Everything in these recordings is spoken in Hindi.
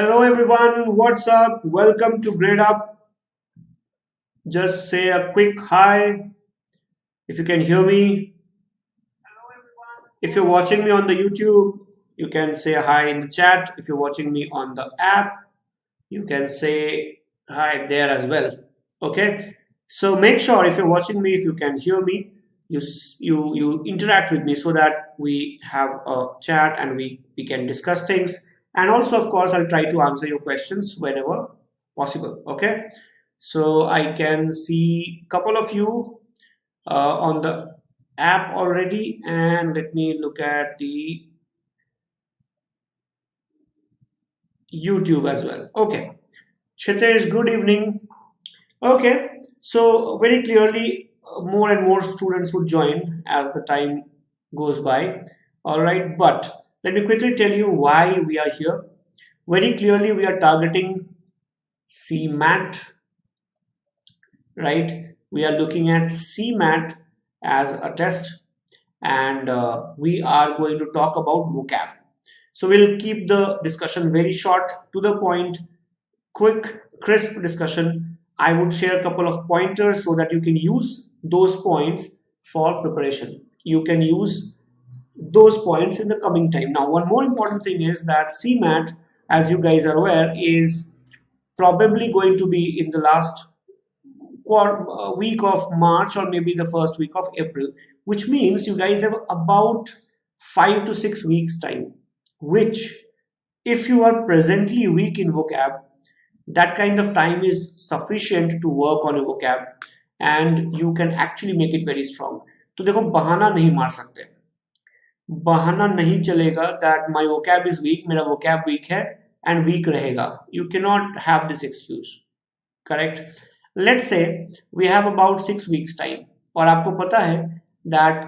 Hello everyone, what's up? Welcome to Grade Up. Just say a quick hi if you can hear me. If you're watching me on the YouTube, you can say hi in the chat. If you're watching me on the app, you can say hi there as well. Okay? So make sure if you're watching me, if you can hear me, you interact with me so that we have a chat and we can discuss things. And also, of course, I'll try to answer your questions whenever possible. Okay? So I can see a couple of you on the app already, and let me look at the YouTube as well. Okay. Chitesh, good evening. Okay, so very clearly, more and more students would join as the time goes by. All right, but let me quickly tell you why we are here. Very clearly, we are targeting CMAT, right? We are looking at CMAT as a test, and we are going to talk about vocab. So we'll keep the discussion very short, to the point, quick, crisp discussion. I would share a couple of pointers so that you can use those points for preparation. You can use those points in the coming time. Now, one more important thing is that CMAT, as you guys are aware, is probably going to be in the last week of March or maybe the first week of April, which means you guys have about 5 to 6 weeks time, which if you are presently weak in vocab, that kind of time is sufficient to work on a vocab and you can actually make it very strong. तो देखो बहाना नहीं मार सकते, बहाना नहीं चलेगा that my vocab is weak, मेरा vocab weak है and weak रहेगा. You cannot have this excuse. Correct? Let's say we have about 6 weeks time और आपको पता है that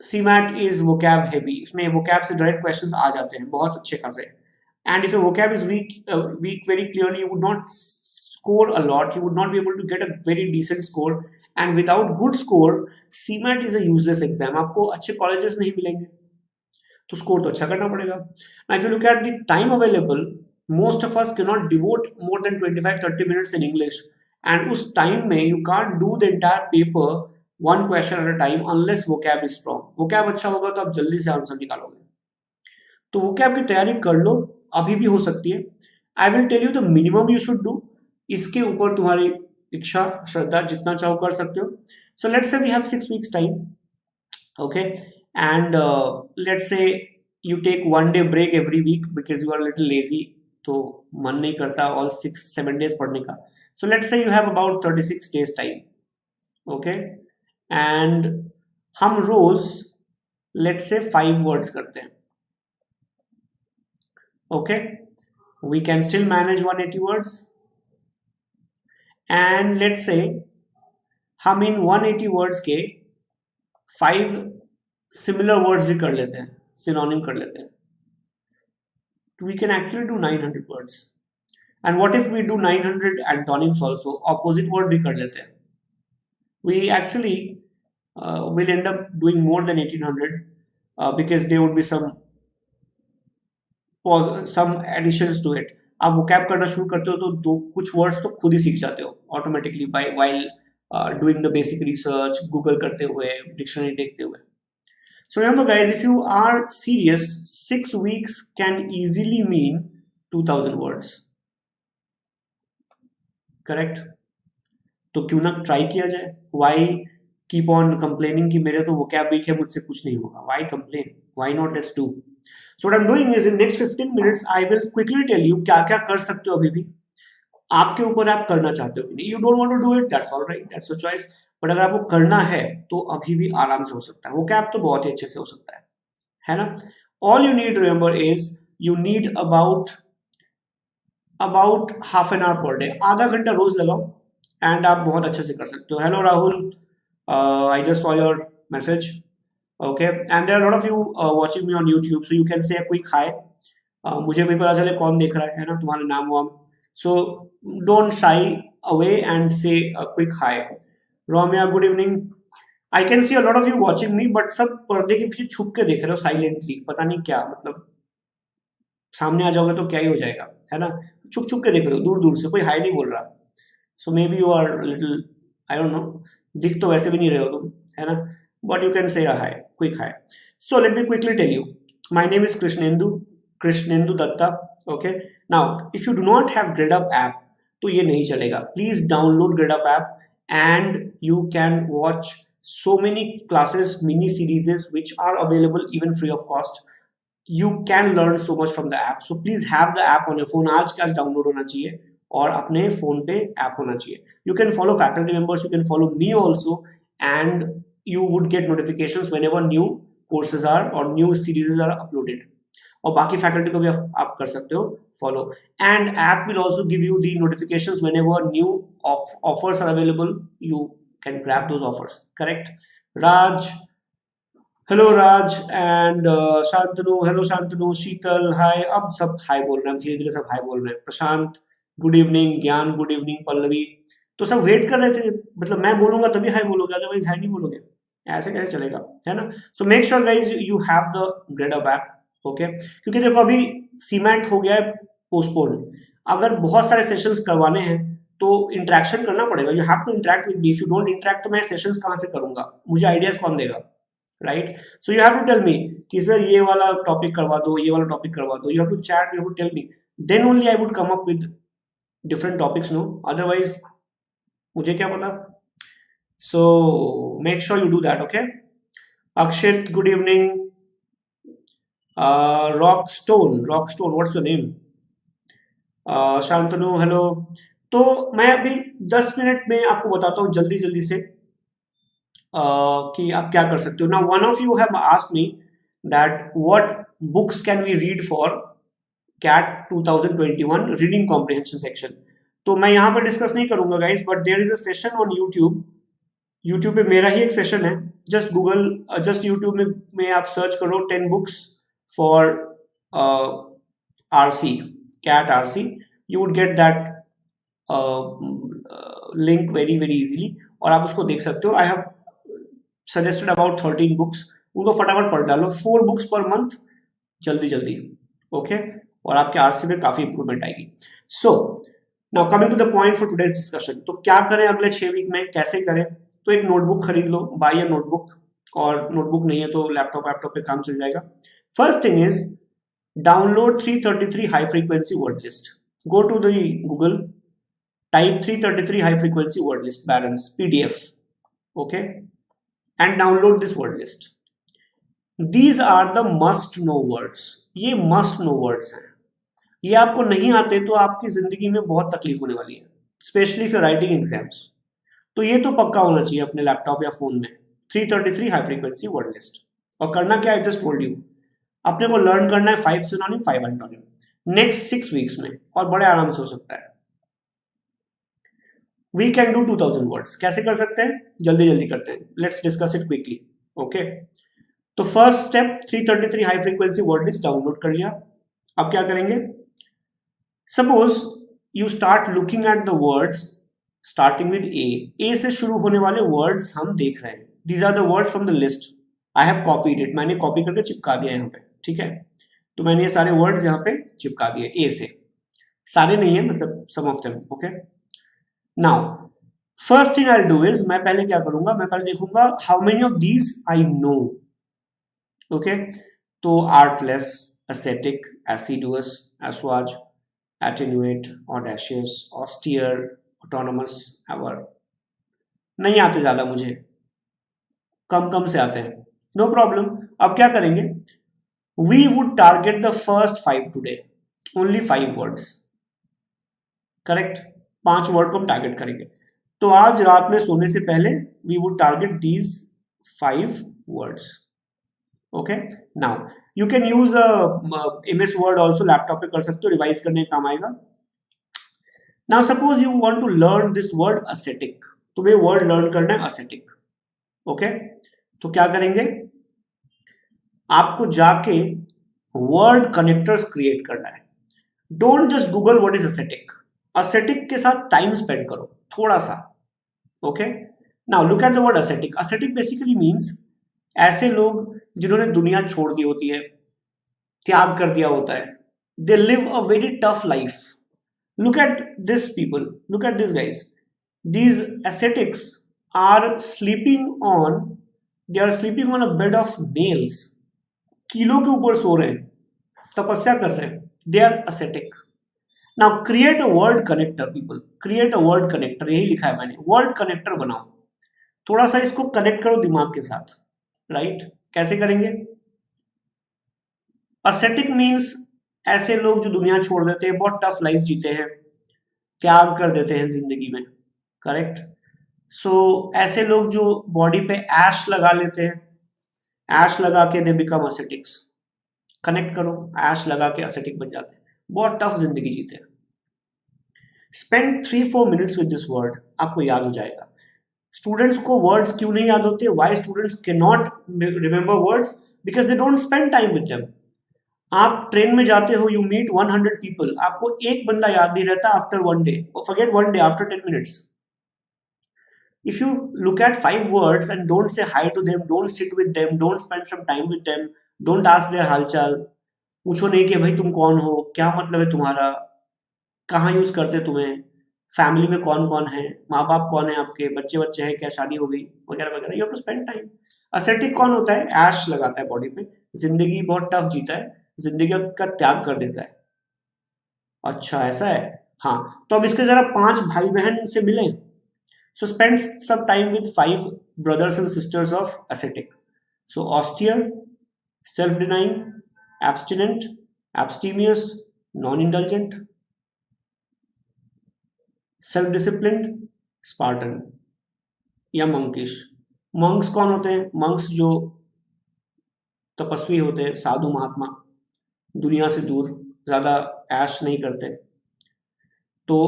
CMAT is vocab heavy. इसमें vocab से direct questions आ जाते हैं बहुत अच्छे खासे. And if your vocab is weak very clearly, you would not score a lot. You would not be able to get a very decent score. And without good score, CMAT is a useless exam. आपको अच्छे colleges नहीं मिलेंगे. तो score तो अच्छा करना पड़ेगा. Now, if you look at the time available, most of us cannot devote more than 25-30 minutes in English. And उस time में you can't do the entire paper one question at a time unless vocab is strong. vocab अच्छा होगा तो आप जल्दी से आंसर निकालोगे. तो vocab की तैयारी कर लो, अभी भी हो सकती है. I will tell you the minimum you should do. इसके ऊपर तुम्हारी इच्छा श्रद्धा जितना चाहो कर सकते हो. So let's say we have 6 weeks time. Okay, and let's say you take 1 day break every week because you are little lazy, तो मन नहीं करता ऑल 6-7 days पढ़ने का. So let's say you have about 36 days time. Okay, and हम रोज लेट्स से 5 words करते हैं. Okay, we can still manage 180 words, and let's say हम इन 180 words के 5 similar words भी कर लेते हैं, synonym कर लेते हैं. We can actually do 900 words. And what if we do 900 antonyms also? Opposite word भी कर लेते हैं. We actually will end up doing more than 1800 because there would be some additions to it. आप vocab करना शुरू करते हो तो दो कुछ वर्ड्स तो खुद ही सीख जाते हो automatically bye while doing the basic research, Google करते हुए, डिक्शनरी देखते हुए. So remember guys, if you are serious, 6 weeks can easily mean 2000 words. Correct? तो क्यों ना ट्राई किया जाए. Why keep on complaining कि मेरे तो vocab weak है, मुझसे कुछ नहीं होगा. Why complain? Why not? Let's do. So what I'm doing is in next 15 minutes I will quickly tell you क्या क्या कर सकते हो. अभी भी आपके ऊपर, आप करना चाहते हो कि नहीं. You don't want to do it, that's all right, that's your choice. But अगर आपको करना है तो अभी भी आराम से हो सकता है. वो कैप तो बहुत ही अच्छे से हो सकता है ना. All you need to remember is you need about half an hour per day. आधा घंटा रोज लगाओ एंड आप बहुत अच्छे से कर सकते हो. Hello Rahul, I just saw your message. Okay, and there are a lot of you watching me on YouTube, so you can say a quick hi. मुझे भी पता चले कौन देख रहा है ना, तुम्हारा नाम वाम. So don't shy away and say a quick hi. Romya, good evening. I can see a lot of you watching me, but सब पर्दे के पीछे छुप के देख रहे हो साइलेंटली. पता नहीं क्या मतलब. सामने आ जाओगे तो क्या ही हो जाएगा, है ना। छुप छुप के देख रहे हो दूर दूर से, कोई हाई नहीं बोल रहा, so maybe you are little, I don't know, दिख तो वैसे भी नहीं रहे हो तुम, है ना, but you can say hi, quick hi. So let me quickly tell you, my name is Krishnendu Datta. Okay, now if you do not have Gradeup app तो ये नहीं चलेगा. Please download Gradeup app and you can watch so many classes, mini series which are available even free of cost. You can learn so much from the app, so please have the app on your phone. आज के आज डाउनलोड होना चाहिए और अपने फोन पे ऐप होना चाहिए. You can follow faculty members, you can follow me also, and you would get notifications whenever new courses are or new series are uploaded. और बाकी फैकल्टी को भी आप कर सकते हो follow. And app will also give you the notifications whenever new offers are available. You can grab those offers. Correct. Raj, hello Raj, and Shantanu, hello Shantanu, Sheetal hi. अब सब हाय बोल रहे हैं, धीरे धीरे सब हाय बोल रहे हैं. प्रशांत गुड इवनिंग, ज्ञान गुड इवनिंग, पल्लवी. तो सब वेट कर रहे थे, मतलब मैं बोलूंगा तभी हाय बोलोगे, अदरवाइज हाय नहीं बोलोगे, ऐसे कैसे चलेगा, है ना. सो make sure guys you have the Gradeup app. Okay, क्योंकि देखो अभी सीमेंट हो गया है पोस्टपोन. अगर बहुत सारे सेशंस करवाने हैं तो इंटरेक्शन करना पड़ेगा. You have to interact with me. If you don't interact तो मैं सेशंस कहाँ से करूंगा, मुझे आइडियाज कौन देगा, right. So you have to tell me कि सर ये वाला टॉपिक करवा दो, ये वाला टॉपिक करवा दो. You have to chat, you have to tell me, then only I would come up with different topics. No, otherwise मुझे क्या पता. So make sure you do that. Okay. Akshit good evening. Rockstone, what's your name? Shantanu hello. तो मैं अभी 10 मिनट में आपको बताता हूँ जल्दी जल्दी से कि आप क्या कर सकते हो. Now one of you have asked me that what books can we read for CAT 2021 reading comprehension section. तो मैं यहाँ पर डिस्कस नहीं करूंगा guys, but there is a session on YouTube पे मेरा ही एक सेशन है. जस्ट यूट्यूब में आप सर्च करो 10 books for RC, CAT RC. You would get that link very easily और आप उसको देख सकते हो. I have suggested about 13 books. उनको फटाफट पढ़ डालो, 4 books per month, जल्दी. ओके, और आपके RC में काफी इंप्रूवमेंट आएगी. So now coming to the point for today's discussion. तो क्या करें अगले 6 वीक में, कैसे करें. तो एक नोटबुक खरीद लो, बाय अ नोटबुक, और नोटबुक नहीं है तो लैपटॉप पे काम चल जाएगा. First thing is download 333 high frequency word list. Go to the Google, type 333 high frequency word list balance PDF, okay, and download this word list. These are the must know words. ये must know words हैं. ये आपको नहीं आते तो आपकी जिंदगी में बहुत तकलीफ होने वाली है, स्पेशली फॉर राइटिंग एग्जाम्स. तो ये तो पक्का होना चाहिए अपने लैपटॉप या फोन में. 333 हाई फ्रीक्वेंसी वर्ड लिस्ट. और करना क्या, आई जस्ट टोल्ड यू, अपने को लर्न करना है 5 सिनोनिम 5 एंटोनिम नेक्स्ट 6 वीक्स में, और बड़े आराम से हो सकता है. We can do 2000 words. कैसे कर सकते हैं, जल्दी करते हैं. Let's discuss it quickly. Okay, तो first step 333 high frequency word list download कर लिया. अब क्या करेंगे, suppose you start looking at the words starting with A से शुरू होने वाले वर्ड्स हम देख रहे हैं. These are the words from the list. I have copied it, मैंने कॉपी करके चिपका दिया यहाँ पे, ठीक है. तो मैंने ये सारे वर्ड्स यहाँ पे चिपका दिए ए से. सारे नहीं है, मतलब some of them. Okay, now first thing I do is, मैं पहले क्या करूंगा, मैं पहले देखूंगा how many of these I know. Okay, तो artless, aesthetic, assiduous, assuage, attenuate, audacious, austere, autonomous, aver. नहीं आते ज्यादा मुझे, कम से आते हैं. No problem. अब क्या करेंगे, we would target the first 5 today, only 5 words. Correct, 5 word को हम टारगेट करेंगे. तो आज रात में सोने से पहले we would target these 5 words. Okay, now you can use MS word also, laptop पे कर सकते हो, रिवाइज करने का काम आएगा. Now suppose you want to learn this word ascetic. तुम्हें वर्ड लर्न करना है असेटिक. ओके, तो क्या करेंगे, आपको जाके वर्ड कनेक्टर्स क्रिएट करना है. Don't just Google what is ascetic. Ascetic के साथ टाइम स्पेंड करो थोड़ा सा. Okay, now look at the word ascetic. Ascetic basically means ऐसे लोग जिन्होंने दुनिया छोड़ दी होती है, त्याग कर दिया होता है, they live a very tough life. Look at this people, look at these guys. These ascetics are sleeping on, they are sleeping on a bed of nails. कीलों के ऊपर सो रहे हैं, तपस्या कर रहे हैं. They are ascetic. Now create a word connector people, create a word connector. यही लिखा है मैंने, word connector बनाओ. थोड़ा सा इसको कनेक्ट करो दिमाग के साथ, राइट? कैसे करेंगे? ascetic मीन्स ऐसे लोग जो दुनिया छोड़ देते हैं, बहुत टफ लाइफ जीते हैं, त्याग कर देते हैं जिंदगी में, करेक्ट? सो ऐसे लोग जो बॉडी पे ऐश लगा लेते हैं, ऐश लगा के दे बिकम ascetics. कनेक्ट करो, ऐश लगा के ascetic बन जाते हैं, बहुत टफ जिंदगी जीते हैं. Spend 3-4 minutes with this word, आपको याद हो जाएगा. स्टूडेंट्स को वर्ड्स क्यों नहीं याद होते? Why students can not remember words? Because they don't spend time with them. आप ट्रेन में जाते हो, यू मीट 100 पीपल, आपको एक बंदा याद नहीं रहता after 1 day, forget 1 day after 10 minutes. If you look at 5 words and don't say hi to them, don't sit with them, don't spend some time with them, don't ask their हालचाल, पूछो नहीं कि भाई तुम कौन हो, क्या मतलब है तुम्हारा, कहाँ यूज करते तुम्हें, फैमिली में कौन कौन है, माँ बाप कौन है आपके, बच्चे बच्चे हैं क्या, शादी हो गई, वगैरह वगैरह. You have to spend time. ascetic कौन होता है? ऐश लगाता है बॉडी पे, जिंदगी बहुत टफ जीता है, जिंदगी का त्याग कर देता है. अच्छा ऐसा है. हाँ, तो अब इसके जरा 5 भाई बहन से मिले. So spend some time with 5 brothers and sisters of ascetic. So austere, self-denying, abstinent, abstemious, non-indulgent, self-disciplined, Spartan या monkish. Monks कौन होते हैं? Monks जो तपस्वी होते हैं, साधु महात्मा, दुनिया से दूर, ज्यादा ऐश नहीं करते. तो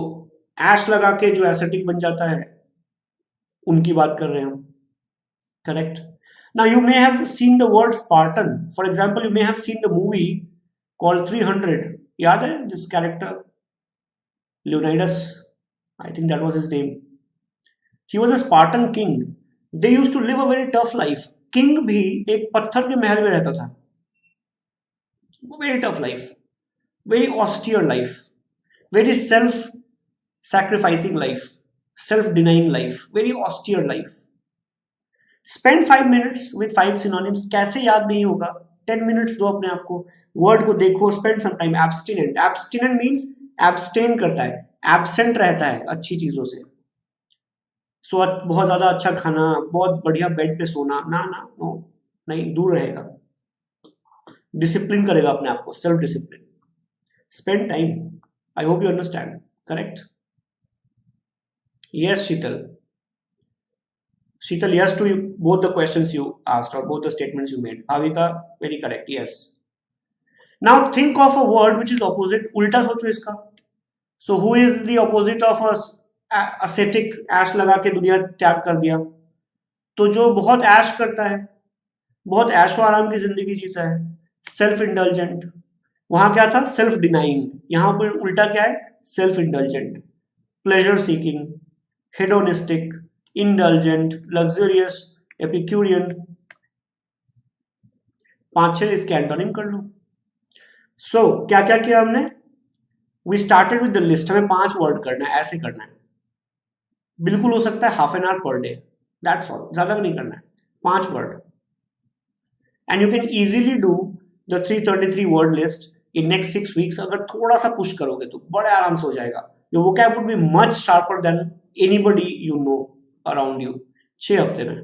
ऐश लगा के जो एसेटिक बन जाता है, उनकी बात कर रहे हैं हम, correct? Now you may have seen the word Spartan. For example, you may have seen the movie called 300. याद है this character Leonidas, I think that was his name. He was a Spartan king. They used to live a very tough life. King भी एक पत्थर के महल में रहता था. Very tough life, very austere life, very self sacrificing life, self-denying life, very austere life. Spend 5 minutes with 5 synonyms. कैसे याद नहीं होगा? 10 minutes दो अपने आप को, वर्ड को देखो, spend some time. Abstinent, abstinent means abstain करता है, absent रहता है अच्छी चीजों से. सो बहुत ज्यादा अच्छा खाना, बहुत बढ़िया बेड पे सोना, ना ना नो, नहीं, दूर रहेगा. डिसिप्लिन करेगा अपने आप को, self discipline. Spend time. I hope you understand, correct? Yes, Sheetal. Sheetal, yes to you, both the questions you asked or both the statements you made. Bhavika, very correct. Yes. Now think of a word which is opposite. उल्टा सोचो इसका. So who is the opposite of a ascetic? ऐश लगा के दुनिया त्याग कर दिया. तो जो बहुत ऐश करता है, बहुत ऐशो आराम की जिंदगी जीता है, सेल्फ इंडल्जेंट. वहां क्या था? Self denying. यहाँ पर उल्टा क्या है? Self indulgent. Pleasure seeking, hedonistic, indulgent, luxurious, epicurean. 5-6 इसके एंटोनिम कर लो. सो क्या क्या किया हमने? We started with the list. हमें 5 वर्ड करना है, ऐसे करना है. बिल्कुल हो सकता है half an hour per day, that's all, ज्यादा नहीं करना है. 5 word. And you can easily do the 333 word list in next 6 weeks. अगर थोड़ा सा पुश करोगे तो बड़े आराम से हो जाएगा. Your vocab would be much sharper than anybody you know around you. 6 हफ्ते में.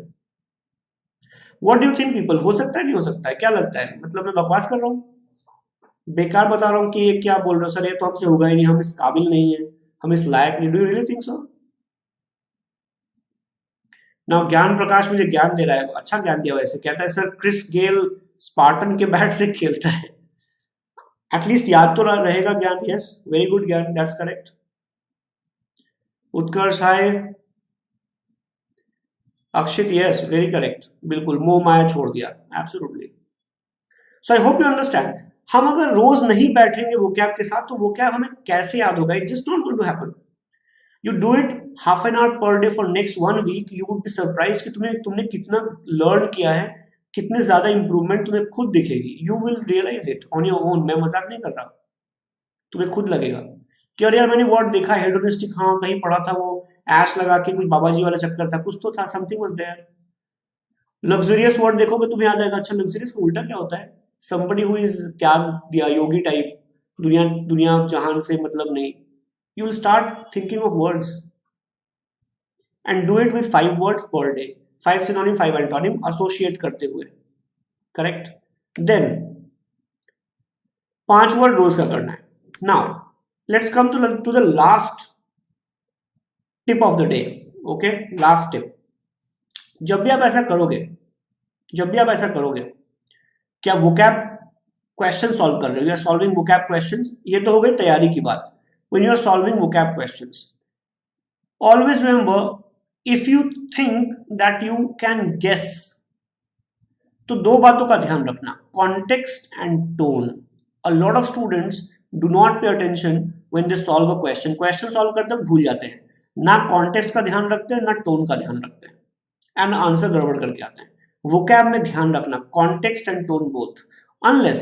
What do you think people? हो सकता है, नहीं हो सकता है? क्या लगता है? मतलब मैं बकवास कर रहा हूँ, बेकार बता रहा हूँ कि ये क्या बोल रहे हो सर, ये तो हमसे होगा ही नहीं, हम इस काबिल नहीं है, हम इस लायक नहीं. Do you really think so? ना ज्ञान प्रकाश मुझे ज्ञान दे रहा है, अच्छा ज्ञान दिया. वैसे कहता है सर क्रिस गेल स्पार्टन के बैट से खेलता है. एटलीस्ट याद तो रहेगा ज्ञान. यस, वेरी गुड ज्ञान, that's correct. Utkarsh hi. Akshit, yes, very correct. बिल्कुल, मोह माया छोड़ दिया. Absolutely. So I hope you understand. हम अगर रोज नहीं बैठेंगे वोकैब के साथ, तो वोकैब हमें कैसे याद होगा? It just not going to happen. You do it half an hour per day for next 1 week. You would be surprise कि तुमने कितना लर्न किया है, कितने ज्यादा इंप्रूवमेंट तुम्हें खुद दिखेगी. You will realize it on your own. मैं मजाक नहीं कर रहा. तुम्हें खुद लगेगा कि अरे यार मैंने वर्ड देखा हेडोनिस्टिक, हाँ कहीं पढ़ा था, वो ऐश लगा के कुछ बाबा जी वाला चक्कर था, कुछ तो था, something was there. Luxurious word देखोगे तुम्हें याद आएगा, अच्छा लग्जरियस का उल्टा क्या होता है, somebody who is त्याग दिया, योगी टाइप, दुनिया दुनिया जहान से मतलब नहीं, you will start thinking of words and do it with 5 words per day, 5 synonym 5 antonym associate करते हुए, correct? Then 5 वर्ड रोज का करना है। now let's come to the last tip of the day, okay, last tip। जब भी आप ऐसा करोगे, जब भी आप ऐसा करोगे, क्या वोकैब क्वेश्चन सॉल्व कर रहे हो, you are solving vocab questions, ये तो हो गई तैयारी की बात। When you are solving vocab questions, always remember if you think that you can guess, तो दो बातों का ध्यान रखना, context and tone. A lot of students do not pay attention when they solve a question, question solve करते वक्त भूल जाते हैं, ना कॉन्टेक्स्ट का ध्यान रखते हैं ना टोन का ध्यान रखते हैं, एंड आंसर गड़बड़ करके आते हैं। वोकैब में ध्यान रखना, context and tone both, unless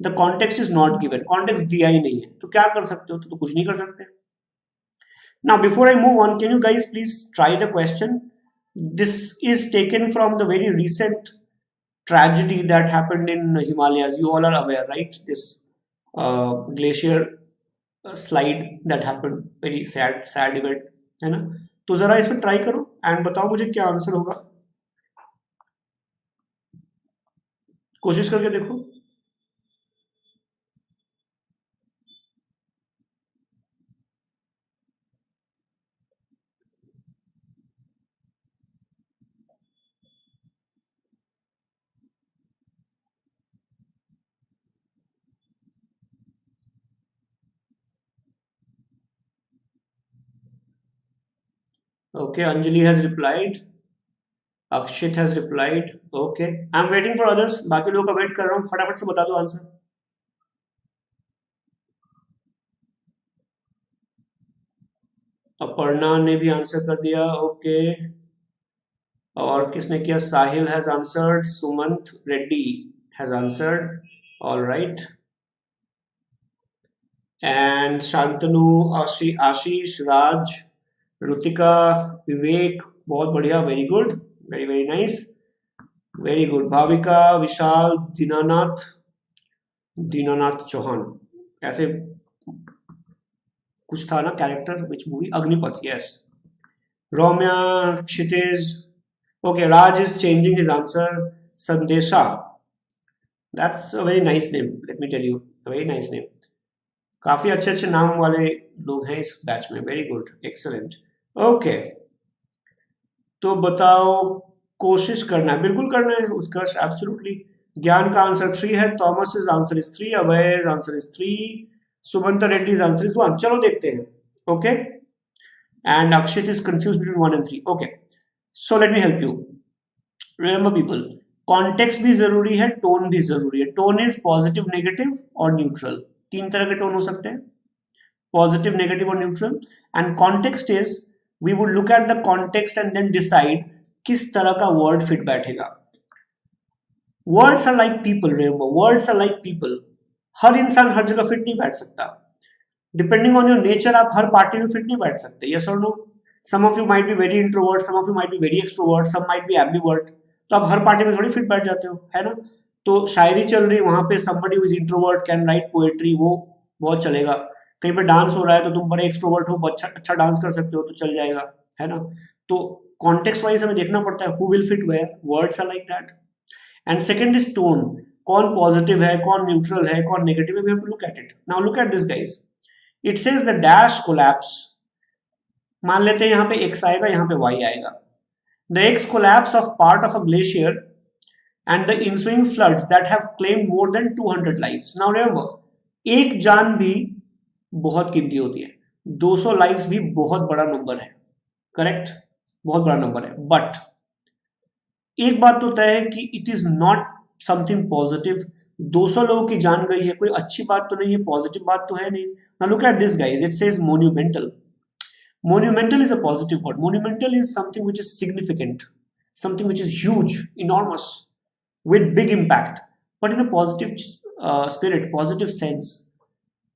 the context is not given, context दिया ही नहीं है तो क्या कर सकते हो, तो कुछ नहीं कर सकते। Now before I move on, can you guys please try the question. This is taken from the very recent tragedy that happened in Himalayas. You all are aware, right? This glacier slide that happened, very sad event, है ना? तो जरा इस पे ट्राई करो एंड बताओ मुझे क्या आंसर होगा, कोशिश करके देखो। Okay, Anjali has replied, Akshit has replied, okay, I'm waiting for others, बाकी लोगों का वेट कर रहा हूँ, फटाफट से बता दो आंसर। अपर्णा ने भी आंसर कर दिया, ओके, और किसने किया, Sahil has answered, Sumant Reddy has answered, alright, and Shantanu, Ashish, Raj, Rutika, Vivek, बहुत बढ़िया, very good, very very nice, very good, Bhavika, Vishal, Dinanath Chauhan, ऐसे कुछ था ना character, which movie, Agneepath, yes, Raumya, Kshitij, okay, Raj is changing his answer, Sandesha, that's a very nice name, let me tell you, very nice name, काफी अच्छे अच्छे नाम वाले लोग हैं इस बैच में, वेरी गुड, एक्सेलेंट, ओके। तो बताओ, कोशिश करना है, बिल्कुल करना है उत्कर्ष, एब्सोल्युटली। ज्ञान का आंसर 3 है, Thomas is answer is 3, Abhay answer is 3, Sumant Reddy is answer is 1, चलो देखते हैं, okay, and Akshit is confuse between 1 and 3, okay, so let me help you. Remember people, context भी जरूरी है, टोन भी जरूरी है। टोन इज पॉजिटिव, नेगेटिव और न्यूट्रल, 3 तरह के टोन हो सकते हैं, पॉजिटिव, नेगेटिव और neutral, and context is, we would look at the context and then decide किस तरह का वर्ड फिट बैठेगा। Words are like people, remember, words are like people, हर इंसान हर जगह फिट नहीं बैठ सकता, डिपेंडिंग ऑन योर नेचर आप हर पार्टी में फिट नहीं बैठ सकते, यस और no. Some of you might be very introvert, some of you might be very extrovert, some might be ambivert, तो आप हर पार्टी में थोड़ी फिट बैठ जाते हो, है ना। तो शायरी चल रही है, वहां पे somebody who is introvert can write poetry, वो बहुत चलेगा। कहीं पे डांस हो रहा है तो तुम बड़े एक्सट्रोवर्ट हो, अच्छा अच्छा डांस कर सकते हो तो चल जाएगा, है ना। तो कॉन्टेक्स्ट वाइज हमें देखना पड़ता है, who will fit where, words are like that. And second is tone, कौन पॉजिटिव है, कौन न्यूट्रल है, कौन नेगेटिव है, we have to look at it. Now look at this guys, it says the dash collapse, मान लेते हैं यहाँ पे x आएगा, यहाँ पे y आएगा, the x collapse of part of a glacier and the ensuing floods that have claimed more than 200 lives. Now remember, एक जान भी बहुत कीमती होती है, 200 लाइव्स भी बहुत बड़ा नंबर है, करेक्ट, बहुत बड़ा नंबर है, बट एक बात तो तय है कि it is not something positive. 200 लोगों की जान गई है, कोई अच्छी बात तो नहीं है, पॉजिटिव बात तो है नहीं। Now look at this guys, it says monumental. Monumental is a positive word. Monumental is something which is significant, something which is huge, enormous, with big impact, but in a positive spirit, positive sense.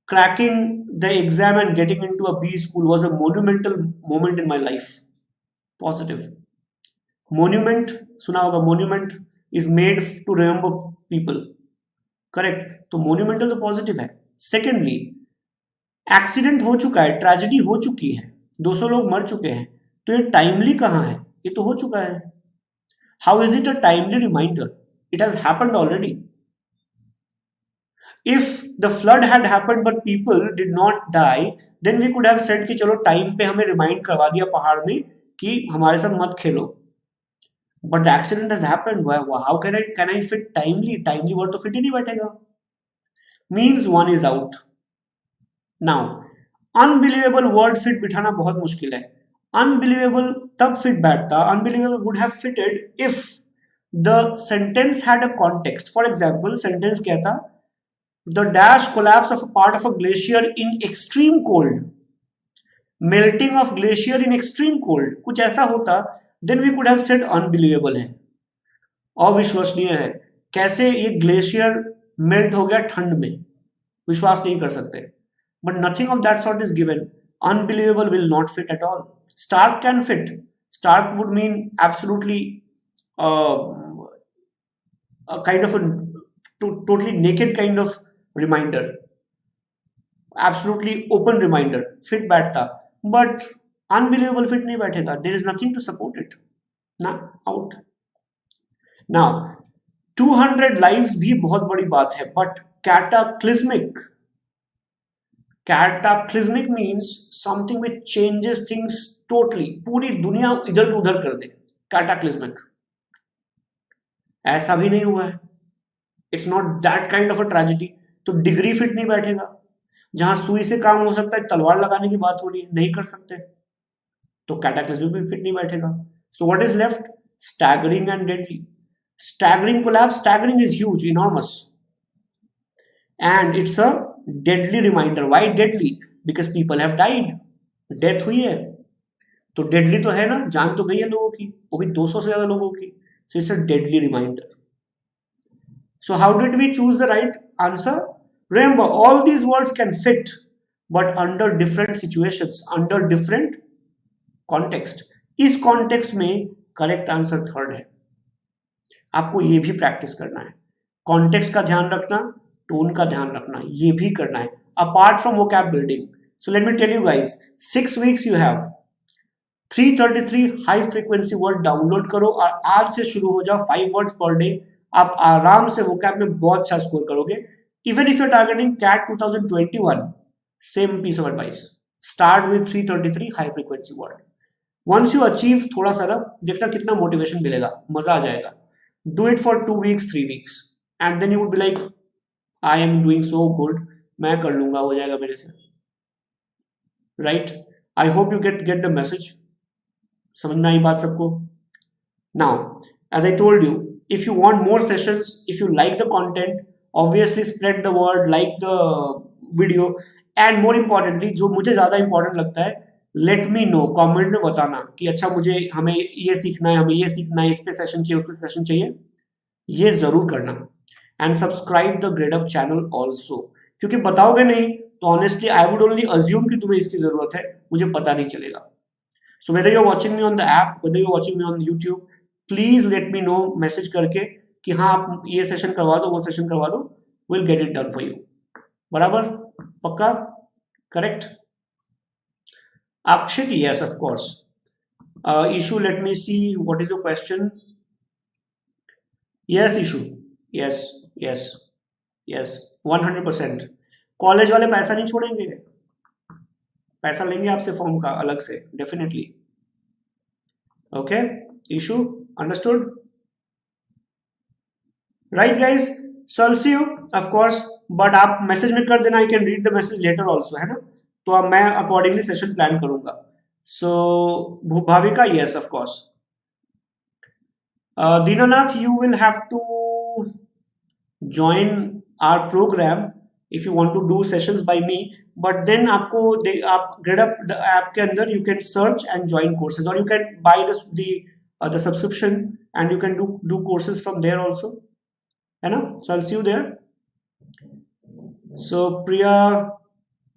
cracking the exam and getting into a B school was a monumental moment in my life. Positive. Monument, सुना होगा, monument is made to remember people. Correct, तो मोन्यूमेंटल तो पॉजिटिव है. सेकेंडली, एक्सीडेंट हो चुका है, ट्रेजेडी हो चुकी है, 200 लोग मर चुके हैं, तो ये टाइमली कहाँ है? ये तो हो चुका है. How is it a timely reminder? It has happened already. If the flood had happened but people did not die, then we could have said कि चलो टाइम पे हमें रिमाइंड करवा दिया पहाड़ में कि हमारे साथ मत खेलो. But the accident has happened. How can I fit timely? Timely word तो fit ही नहीं बैठेगा. Means one is out. Now, unbelievable word fit बिठाना बहुत मुश्किल है. Unbelievable तब fit बैठता. Unbelievable would have fitted if the sentence had a context. For example, sentence क्या था? The dash collapse of a part of a glacier in extreme cold. Melting of glacier in extreme cold. कुछ ऐसा होता, then we could have said unbelievable है, अविश्वसनीय है. कैसे ये ग्लेशियर मेल्ट हो गया ठंड में, विश्वास नहीं कर सकते. But nothing of that sort is given. Unbelievable will not fit at all. Stark can fit. Stark would mean absolutely a kind of a totally naked kind of reminder, absolutely open reminder, fit बैठता. But unbelievable fit नहीं बैठेगा. There is nothing to support it. ना, out. Now 200 lives भी बहुत बड़ी बात है, but cataclysmic means something which changes things totally. पूरी दुनिया इधर उधर कर दे. Cataclysmic. ऐसा भी नहीं हुआ है. It's not that kind of a tragedy. तो डिग्री फिट नहीं बैठेगा. जहां सुई से काम हो सकता है, तलवार लगाने की बात हो रही है, नहीं कर सकते, तो कैटाक्लिस्मिक भी फिट नहीं बैठेगा. So what is left? Staggering and deadly. Staggering collapse. Staggering is huge, enormous, and it's a deadly reminder. Why deadly? Because people have died. Death हुई है, तो डेडली तो है ना, जान तो गई है लोगों की, वो भी 200 से ज्यादा लोगों की. So it's a deadly reminder. So how did we choose the right answer? Remember, all these words can fit, but under different situations, under different context. इस context में correct answer third है. आपको ये भी practice करना है. Context का ध्यान रखना, tone का ध्यान रखना, ये भी करना है. Apart from vocab building. So let me tell you guys, 6 weeks you have. 333 high frequency word download करो और आज से शुरू हो जाओ. 5 words per day. आप आराम से वोकैब में बहुत अच्छा स्कोर करोगे. Even if you are targeting CAT 2021, same piece of advice. Start with 333 high frequency word. Once you achieve थोड़ा सा, देखना कितना मोटिवेशन मिलेगा, मजा आ जाएगा. Do it for 2 weeks 3 weeks and then you would be like, I am doing so good, मैं कर लूंगा, हो जाएगा मेरे से. Right? I hope you get the message. समझ में आई बात सबको? Now as I told you, if you want more sessions, if you like the content, obviously spread the word, like the video, and more importantly, जो मुझे ज्यादा important लगता है, let me know, comment में बताना कि अच्छा मुझे, हमें ये सीखना है, हमें ये सीखना है, इस पे सेशन चाहिए, उस पे सेशन चाहिए, ये जरूर करना. And subscribe the Gradeup channel also, क्योंकि बताओगे नहीं तो honestly I would only assume कि तुम्हें इसकी जरूरत है, मुझे पता नहीं चलेगा. So whether you are watching me on the app, whether you are watching me on YouTube, please let me know message करके कि हाँ आप ये सेशन करवा दो, वो सेशन करवा दो. Will get it done for you. बराबर? पक्का? Correct? Akshit, yes of course. Issue, let me see what is your question. Yes issue, yes yes yes 100%. College वाले पैसा नहीं छोड़ेंगे, पैसा लेंगे आपसे फॉर्म का अलग से, definitely. Okay issue, understood? Right guys, so I'll see you of course, but आप मैसेज में कर देना, I can read the message later also, है ना, तो अब मैं accordingly session plan करूंगा. So Bhavika, yes of course. Dinanath, you will have to join our program if you want to do sessions by me, but then आपको आप GradeUp ऐप के अंदर you can search and join courses, or you can buy the subscription and you can do courses from there also, है ना. So I'll see you there. So Priya,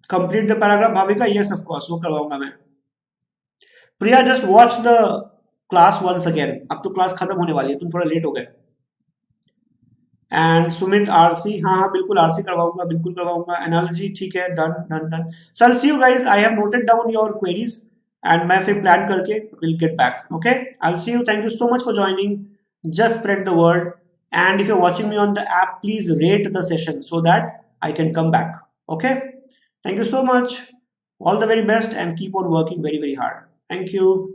complete the paragraph Bhavika, yes of course वो करवाऊंगा मैं. Priya just watch the class once again, अब तो क्लास खत्म होने वाली है, तुम थोड़ा लेट हो गए. एंड सुमित आरसी, हाँ हाँ बिल्कुल आरसी करवाऊंगा, बिल्कुल करवाऊंगा. एनालॉजी ठीक है, done done done. So I see you guys, I have noted down your queries and मैं फिर प्लान करके will get back. Okay, I see you. Thank you so much for joining. Just spread the word, and if you're watching me on the app, please rate the session so that I can come back. Okay, thank you so much. All the very best and keep on working very hard. Thank you.